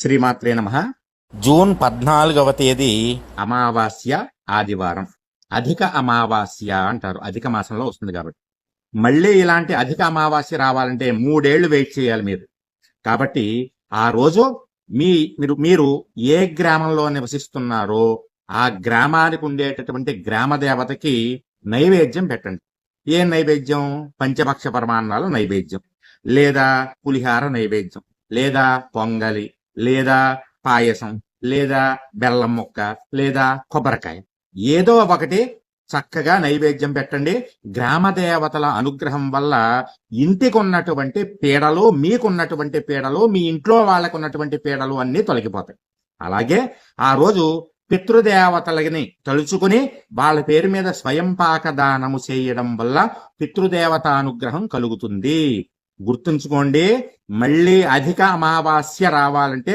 శ్రీమాత్రే నమః. జూన్ 14వ తేదీ అమావాస్య ఆదివారం. అధిక అమావాస్య అంటారు, అధిక మాసంలో వస్తుంది కాబట్టి. మళ్ళీ ఇలాంటి అధిక అమావాస్య రావాలంటే 3 ఏళ్లు వెయిట్ చేయాలి మీరు. కాబట్టి ఆ రోజు మీరు ఏ గ్రామంలో నివసిస్తున్నారో ఆ గ్రామానికి ఉండేటటువంటి గ్రామ దేవతకి నైవేద్యం పెట్టండి. ఏ నైవేద్యం? పంచభక్ష పరమాన్నాల నైవేద్యం, లేదా పులిహార నైవేద్యం, లేదా పొంగలి, లేదా పాయసం, లేదా బెల్లం ముక్క, లేదా కొబ్బరికాయ, ఏదో ఒకటి చక్కగా నైవేద్యం పెట్టండి. గ్రామ దేవతల అనుగ్రహం వల్ల ఇంటికి ఉన్నటువంటి పీడలు, మీకున్నటువంటి పీడలు, మీ ఇంట్లో వాళ్ళకు ఉన్నటువంటి పీడలు అన్నీ తొలగిపోతాయి. అలాగే ఆ రోజు పితృదేవతలని తలుచుకుని వాళ్ళ పేరు మీద స్వయం పాక దానము చేయడం వల్ల పితృదేవత అనుగ్రహం కలుగుతుంది. గుర్తుంచుకోండి, మళ్ళీ అధిక అమావాస్య రావాలంటే